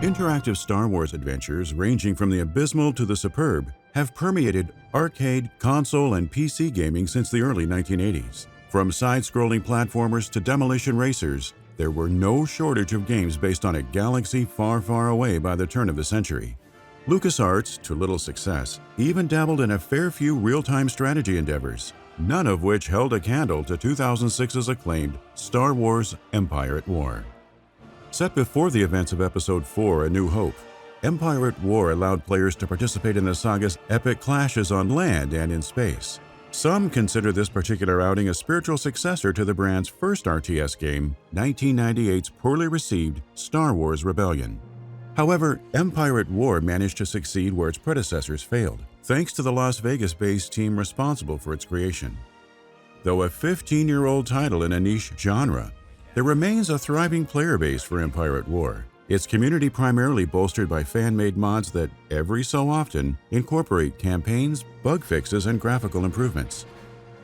Interactive Star Wars adventures, ranging from the abysmal to the superb, have permeated arcade, console, and PC gaming since the early 1980s. From side-scrolling platformers to demolition racers, there were no shortage of games based on a galaxy far, far away by the turn of the century. LucasArts, to little success, even dabbled in a fair few real-time strategy endeavors, none of which held a candle to 2006's acclaimed Star Wars: Empire at War. Set before the events of Episode 4, A New Hope, Empire at War allowed players to participate in the saga's epic clashes on land and in space. Some consider this particular outing a spiritual successor to the brand's first RTS game, 1998's poorly received Star Wars Rebellion. However, Empire at War managed to succeed where its predecessors failed, thanks to the Las Vegas-based team responsible for its creation. Though a 15-year-old title in a niche genre, there remains a thriving player base for Empire at War, its community primarily bolstered by fan-made mods that, every so often, incorporate campaigns, bug fixes, and graphical improvements.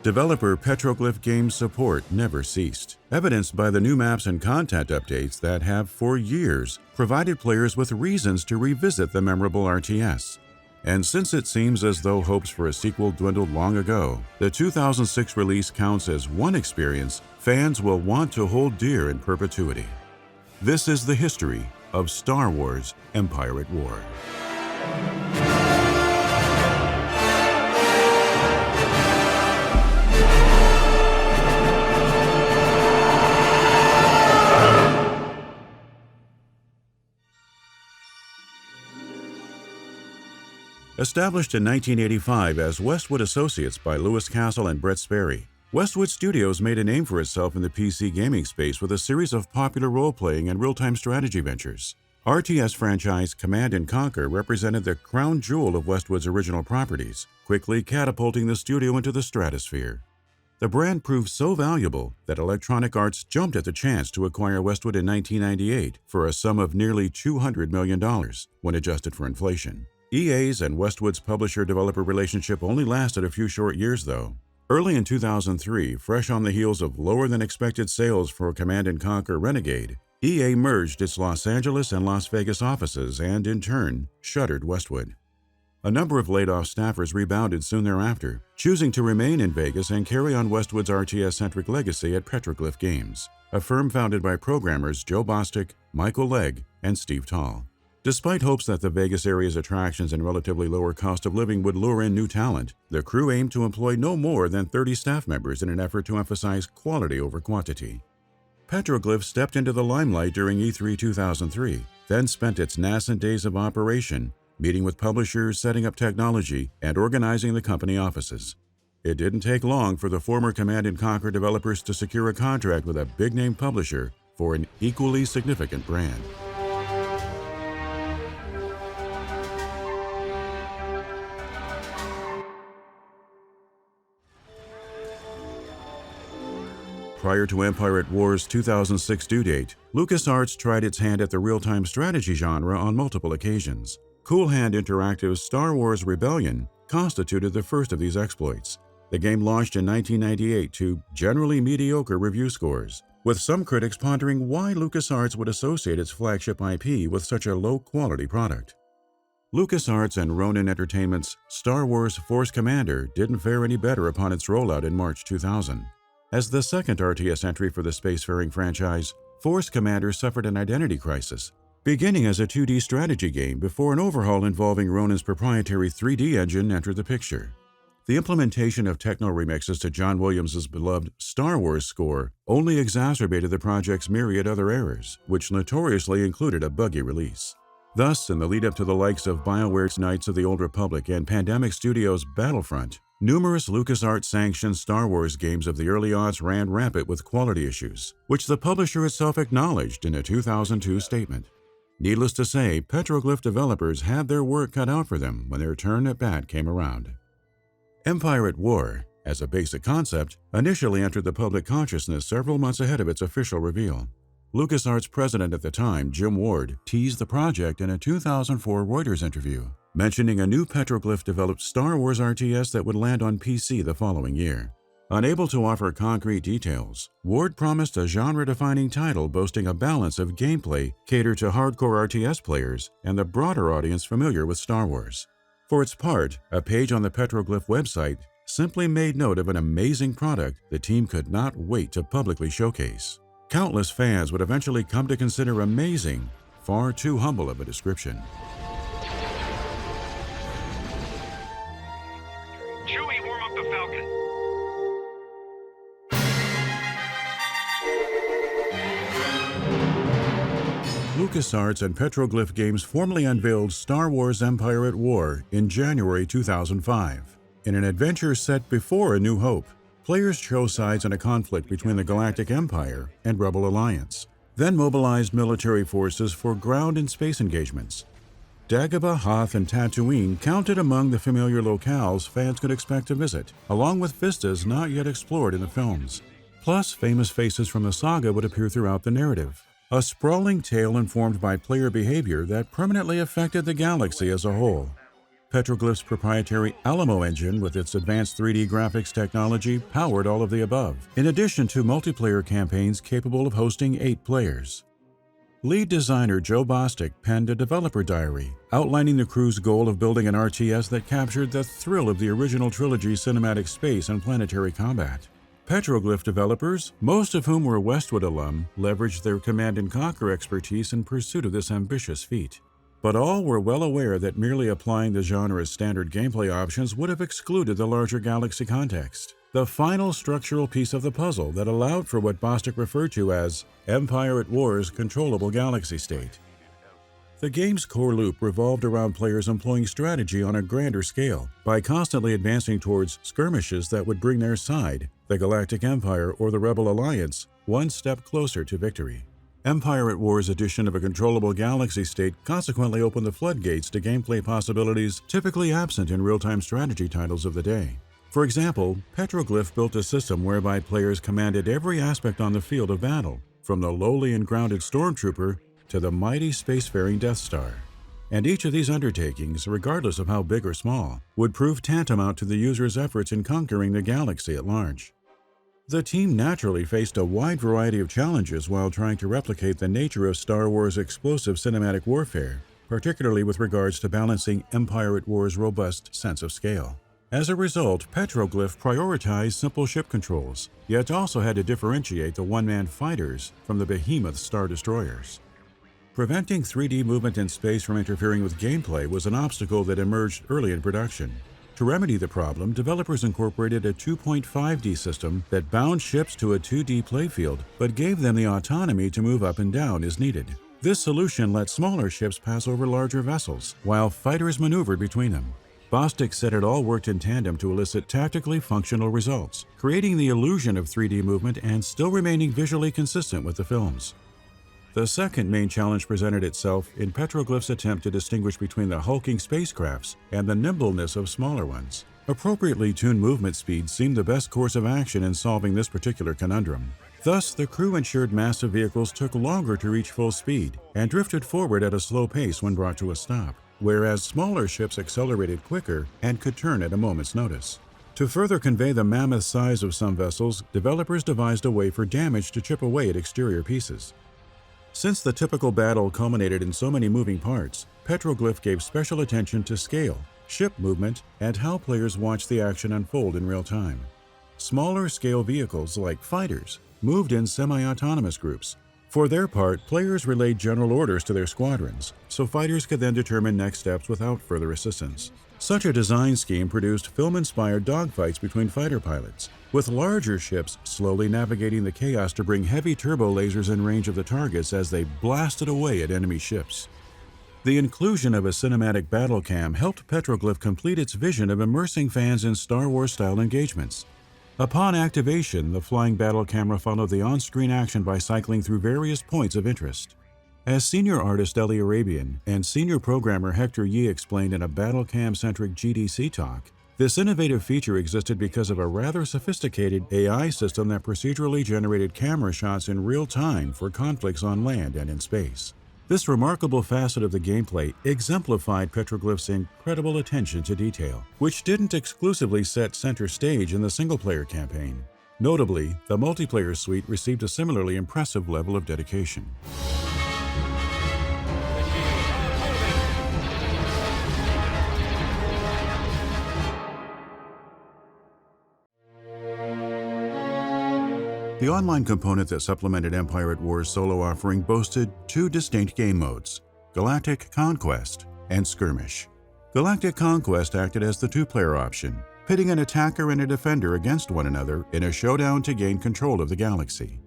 Developer Petroglyph Games' support never ceased, evidenced by the new maps and content updates that have, for years, provided players with reasons to revisit the memorable RTS. And since it seems as though hopes for a sequel dwindled long ago, the 2006 release counts as one experience fans will want to hold dear in perpetuity. This is the history of Star Wars: Empire at War. Established in 1985 as Westwood Associates by Lewis Castle and Brett Sperry, Westwood Studios made a name for itself in the PC gaming space with a series of popular role-playing and real-time strategy ventures. RTS franchise Command & Conquer represented the crown jewel of Westwood's original properties, quickly catapulting the studio into the stratosphere. The brand proved so valuable that Electronic Arts jumped at the chance to acquire Westwood in 1998 for a sum of nearly $200 million when adjusted for inflation. EA's and Westwood's publisher-developer relationship only lasted a few short years, though. Early in 2003, fresh on the heels of lower-than-expected sales for Command & Conquer Renegade, EA merged its Los Angeles and Las Vegas offices and, in turn, shuttered Westwood. A number of laid-off staffers rebounded soon thereafter, choosing to remain in Vegas and carry on Westwood's RTS-centric legacy at Petroglyph Games, a firm founded by programmers Joe Bostic, Michael Legg, and Steve Tall. Despite hopes that the Vegas area's attractions and relatively lower cost of living would lure in new talent, the crew aimed to employ no more than 30 staff members in an effort to emphasize quality over quantity. Petroglyph stepped into the limelight during E3 2003, then spent its nascent days of operation meeting with publishers, setting up technology, and organizing the company offices. It didn't take long for the former Command & Conquer developers to secure a contract with a big-name publisher for an equally significant brand. Prior to Empire at War's 2006 due date, LucasArts tried its hand at the real-time strategy genre on multiple occasions. Cool Hand Interactive's Star Wars Rebellion constituted the first of these exploits. The game launched in 1998 to generally mediocre review scores, with some critics pondering why LucasArts would associate its flagship IP with such a low-quality product. LucasArts and Ronin Entertainment's Star Wars Force Commander didn't fare any better upon its rollout in March 2000. As the second RTS entry for the spacefaring franchise, Force Commander suffered an identity crisis, beginning as a 2D strategy game before an overhaul involving Ronin's proprietary 3D engine entered the picture. The implementation of techno remixes to John Williams' beloved Star Wars score only exacerbated the project's myriad other errors, which notoriously included a buggy release. Thus, in the lead-up to the likes of BioWare's Knights of the Old Republic and Pandemic Studios' Battlefront, numerous LucasArts-sanctioned Star Wars games of the early aughts ran rampant with quality issues, which the publisher itself acknowledged in a 2002 statement. Needless to say, Petroglyph developers had their work cut out for them when their turn at bat came around. Empire at War, as a basic concept, initially entered the public consciousness several months ahead of its official reveal. LucasArts president at the time, Jim Ward, teased the project in a 2004 Reuters interview, mentioning a new Petroglyph-developed Star Wars RTS that would land on PC the following year. Unable to offer concrete details, Ward promised a genre-defining title boasting a balance of gameplay catered to hardcore RTS players and the broader audience familiar with Star Wars. For its part, a page on the Petroglyph website simply made note of an amazing product the team could not wait to publicly showcase. Countless fans would eventually come to consider amazing far too humble of a description. Chewie, warm up the Falcon. LucasArts and Petroglyph Games formally unveiled Star Wars Empire at War in January 2005. In an adventure set before A New Hope, players chose sides in a conflict between the Galactic Empire and Rebel Alliance, then mobilized military forces for ground and space engagements. Dagobah, Hoth, and Tatooine counted among the familiar locales fans could expect to visit, along with vistas not yet explored in the films. Plus, famous faces from the saga would appear throughout the narrative. A sprawling tale informed by player behavior that permanently affected the galaxy as a whole. Petroglyph's proprietary Alamo engine with its advanced 3D graphics technology powered all of the above, in addition to multiplayer campaigns capable of hosting 8 players. Lead designer Joe Bostic penned a developer diary, outlining the crew's goal of building an RTS that captured the thrill of the original trilogy's cinematic space and planetary combat. Petroglyph developers, most of whom were Westwood alum, leveraged their Command & Conquer expertise in pursuit of this ambitious feat. But all were well aware that merely applying the genre's standard gameplay options would have excluded the larger galaxy context, the final structural piece of the puzzle that allowed for what Bostic referred to as Empire at War's controllable galaxy state. The game's core loop revolved around players employing strategy on a grander scale by constantly advancing towards skirmishes that would bring their side, the Galactic Empire or the Rebel Alliance, one step closer to victory. Empire at War's addition of a controllable galaxy state consequently opened the floodgates to gameplay possibilities typically absent in real-time strategy titles of the day. For example, Petroglyph built a system whereby players commanded every aspect on the field of battle, from the lowly and grounded stormtrooper to the mighty spacefaring Death Star. And each of these undertakings, regardless of how big or small, would prove tantamount to the user's efforts in conquering the galaxy at large. The team naturally faced a wide variety of challenges while trying to replicate the nature of Star Wars' explosive cinematic warfare, particularly with regards to balancing Empire at War's robust sense of scale. As a result, Petroglyph prioritized simple ship controls, yet also had to differentiate the one-man fighters from the behemoth Star Destroyers. Preventing 3D movement in space from interfering with gameplay was an obstacle that emerged early in production. To remedy the problem, developers incorporated a 2.5D system that bound ships to a 2D playfield, but gave them the autonomy to move up and down as needed. This solution let smaller ships pass over larger vessels, while fighters maneuvered between them. Bostic said it all worked in tandem to elicit tactically functional results, creating the illusion of 3D movement and still remaining visually consistent with the films. The second main challenge presented itself in Petroglyph's attempt to distinguish between the hulking spacecrafts and the nimbleness of smaller ones. Appropriately tuned movement speed seemed the best course of action in solving this particular conundrum. Thus, the crew ensured massive vehicles took longer to reach full speed and drifted forward at a slow pace when brought to a stop, whereas smaller ships accelerated quicker and could turn at a moment's notice. To further convey the mammoth size of some vessels, developers devised a way for damage to chip away at exterior pieces. Since the typical battle culminated in so many moving parts, Petroglyph gave special attention to scale, ship movement, and how players watched the action unfold in real time. Smaller scale vehicles, like fighters, moved in semi-autonomous groups. For their part, players relayed general orders to their squadrons, so fighters could then determine next steps without further assistance. Such a design scheme produced film-inspired dogfights between fighter pilots, with larger ships slowly navigating the chaos to bring heavy turbo lasers in range of the targets as they blasted away at enemy ships. The inclusion of a cinematic battle cam helped Petroglyph complete its vision of immersing fans in Star Wars-style engagements. Upon activation, the flying battle camera followed the on-screen action by cycling through various points of interest. As senior artist Ellie Arabian and senior programmer Hector Yee explained in a battle cam-centric GDC talk, this innovative feature existed because of a rather sophisticated AI system that procedurally generated camera shots in real time for conflicts on land and in space. This remarkable facet of the gameplay exemplified Petroglyph's incredible attention to detail, which didn't exclusively set center stage in the single-player campaign. Notably, the multiplayer suite received a similarly impressive level of dedication. The online component that supplemented Empire at War's solo offering boasted two distinct game modes, Galactic Conquest and Skirmish. Galactic Conquest acted as the two-player option, pitting an attacker and a defender against one another in a showdown to gain control of the galaxy.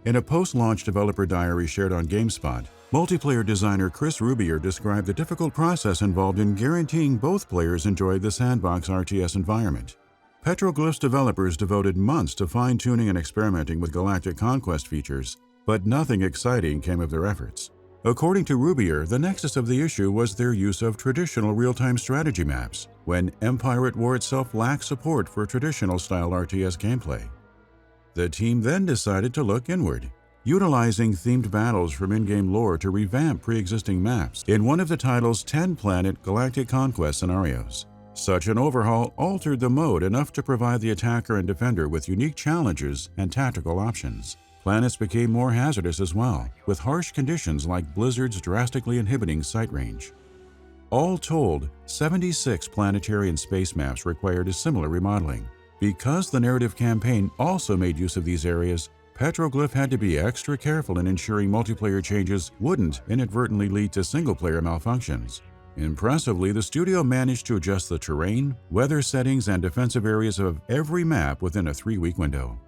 In a post-launch developer diary shared on GameSpot, multiplayer designer Chris Rubier described the difficult process involved in guaranteeing both players enjoyed the sandbox RTS environment. Petroglyph's developers devoted months to fine-tuning and experimenting with Galactic Conquest features, but nothing exciting came of their efforts. According to Rubier, the nexus of the issue was their use of traditional real-time strategy maps, when Empire at War itself lacked support for traditional-style RTS gameplay. The team then decided to look inward, utilizing themed battles from in-game lore to revamp pre-existing maps in one of the title's 10-planet Galactic Conquest scenarios. Such an overhaul altered the mode enough to provide the attacker and defender with unique challenges and tactical options. Planets became more hazardous as well, with harsh conditions like blizzards drastically inhibiting sight range. All told, 76 planetary and space maps required a similar remodeling. Because the narrative campaign also made use of these areas, Petroglyph had to be extra careful in ensuring multiplayer changes wouldn't inadvertently lead to single-player malfunctions. Impressively, the studio managed to adjust the terrain, weather settings, and defensive areas of every map within a 3-week window.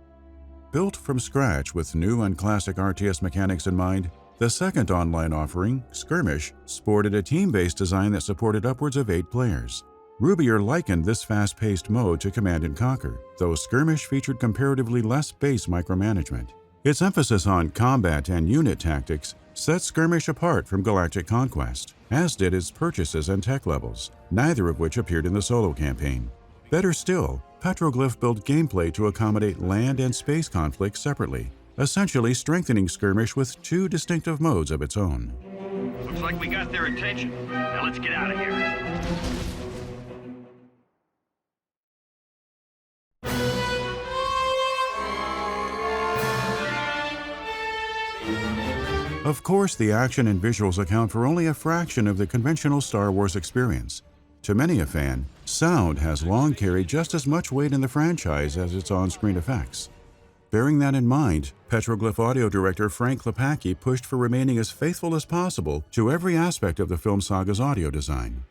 Built from scratch with new and classic RTS mechanics in mind, the second online offering, Skirmish, sported a team-based design that supported upwards of 8 players. Rubier likened this fast-paced mode to Command & Conquer, though Skirmish featured comparatively less base micromanagement. Its emphasis on combat and unit tactics set Skirmish apart from Galactic Conquest, as did its purchases and tech levels, neither of which appeared in the solo campaign. Better still, Petroglyph built gameplay to accommodate land and space conflicts separately, essentially strengthening Skirmish with 2 distinctive modes of its own. Looks like we got their attention. Now let's get out of here. Of course, the action and visuals account for only a fraction of the conventional Star Wars experience. To many a fan, sound has long carried just as much weight in the franchise as its on-screen effects. Bearing that in mind, Petroglyph audio director Frank Klepacki pushed for remaining as faithful as possible to every aspect of the film saga's audio design.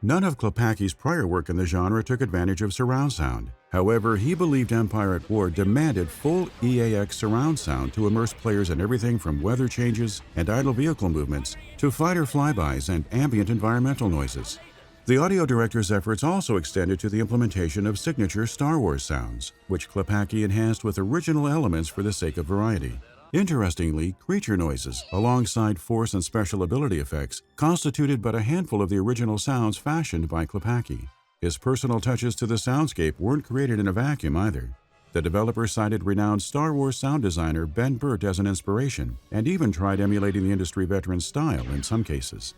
None of Klepacki's prior work in the genre took advantage of surround sound. However, he believed Empire at War demanded full EAX surround sound to immerse players in everything from weather changes and idle vehicle movements to fighter flybys and ambient environmental noises. The audio director's efforts also extended to the implementation of signature Star Wars sounds, which Klepacki enhanced with original elements for the sake of variety. Interestingly, creature noises, alongside force and special ability effects, constituted but a handful of the original sounds fashioned by Klepacki. His personal touches to the soundscape weren't created in a vacuum either. The developer cited renowned Star Wars sound designer Ben Burtt as an inspiration, and even tried emulating the industry veteran's style in some cases.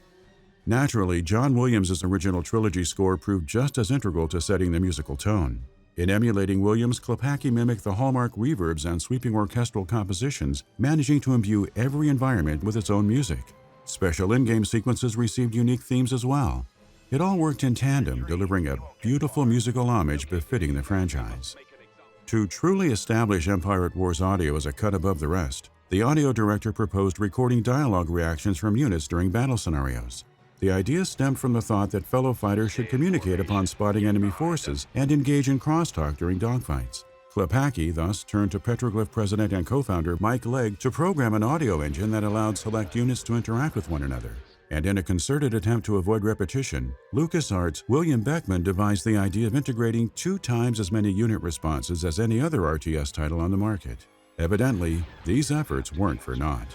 Naturally, John Williams' original trilogy score proved just as integral to setting the musical tone. In emulating Williams, Klepacki mimicked the hallmark reverbs and sweeping orchestral compositions, managing to imbue every environment with its own music. Special in-game sequences received unique themes as well. It all worked in tandem, delivering a beautiful musical homage befitting the franchise. To truly establish Empire at War's audio as a cut above the rest, the audio director proposed recording dialogue reactions from units during battle scenarios. The idea stemmed from the thought that fellow fighters should communicate upon spotting enemy forces and engage in crosstalk during dogfights. Klepacki thus turned to Petroglyph president and co-founder Mike Legg to program an audio engine that allowed select units to interact with one another. And in a concerted attempt to avoid repetition, LucasArts' William Beckman devised the idea of integrating 2 times as many unit responses as any other RTS title on the market. Evidently, these efforts weren't for naught.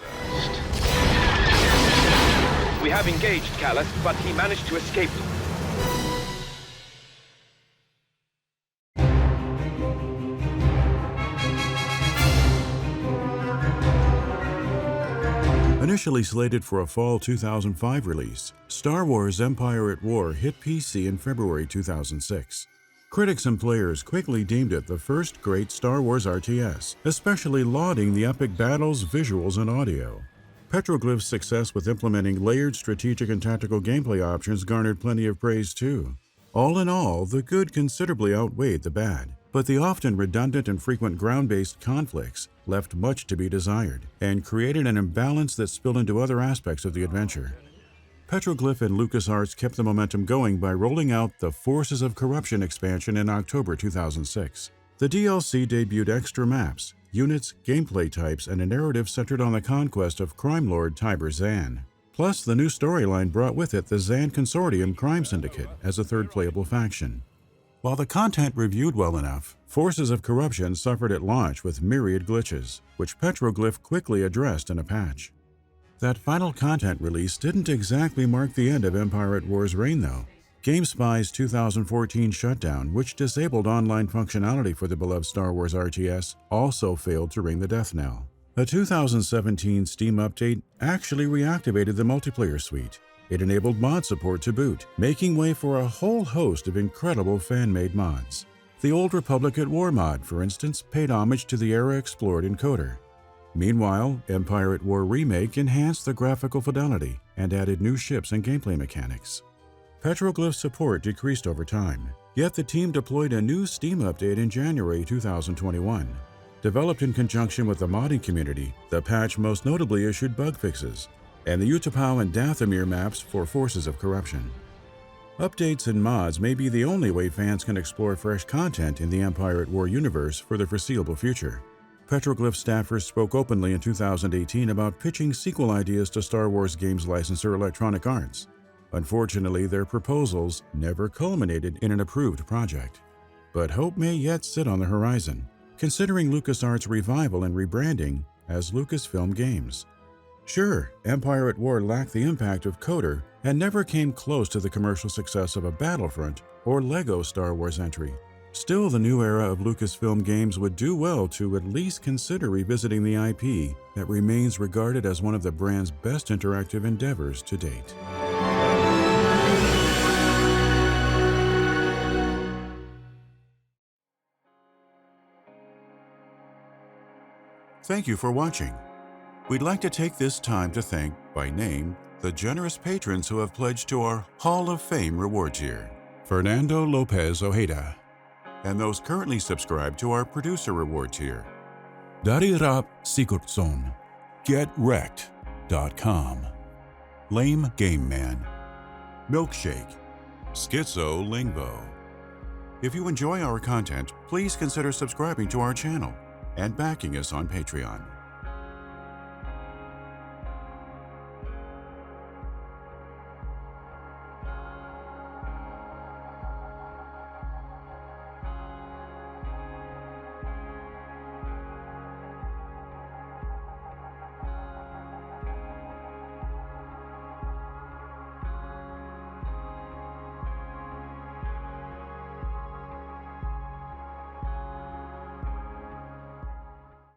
We have engaged Callus, but he managed to escape. Initially slated for a fall 2005 release, Star Wars Empire at War hit PC in February 2006. Critics and players quickly deemed it the first great Star Wars RTS, especially lauding the epic battles, visuals, and audio. Petroglyph's success with implementing layered strategic and tactical gameplay options garnered plenty of praise too. All in all, the good considerably outweighed the bad, but the often redundant and frequent ground-based conflicts left much to be desired and created an imbalance that spilled into other aspects of the adventure. Petroglyph and LucasArts kept the momentum going by rolling out the Forces of Corruption expansion in October 2006. The DLC debuted extra maps, units, gameplay types, and a narrative centered on the conquest of crime lord Tiber Zan. Plus, the new storyline brought with it the Zan Consortium crime syndicate as a third playable faction. While the content reviewed well enough, Forces of Corruption suffered at launch with myriad glitches, which Petroglyph quickly addressed in a patch. That final content release didn't exactly mark the end of Empire at War's reign though. GameSpy's 2014 shutdown, which disabled online functionality for the beloved Star Wars RTS, also failed to ring the death knell. A 2017 Steam update actually reactivated the multiplayer suite. It enabled mod support to boot, making way for a whole host of incredible fan-made mods. The Old Republic at War mod, for instance, paid homage to the era explored in Coder. Meanwhile, Empire at War Remake enhanced the graphical fidelity and added new ships and gameplay mechanics. Petroglyph's support decreased over time, yet the team deployed a new Steam update in January 2021. Developed in conjunction with the modding community, the patch most notably issued bug fixes, and the Utapau and Dathomir maps for Forces of Corruption. Updates and mods may be the only way fans can explore fresh content in the Empire at War universe for the foreseeable future. Petroglyph staffers spoke openly in 2018 about pitching sequel ideas to Star Wars games licensor Electronic Arts. Unfortunately, their proposals never culminated in an approved project. But hope may yet sit on the horizon, considering LucasArts' revival and rebranding as Lucasfilm Games. Sure, Empire at War lacked the impact of Coder and never came close to the commercial success of a Battlefront or LEGO Star Wars entry. Still, the new era of Lucasfilm Games would do well to at least consider revisiting the IP that remains regarded as one of the brand's best interactive endeavors to date. Thank you for watching. We'd like to take this time to thank, by name, the generous patrons who have pledged to our Hall of Fame reward tier: Fernando Lopez Ojeda, and those currently subscribed to our producer reward tier: Darirap Sigurdsson, GetWrecked.com, Lame Game Man, Milkshake, Schizo Lingvo. If you enjoy our content, please consider subscribing to our channel and backing us on Patreon.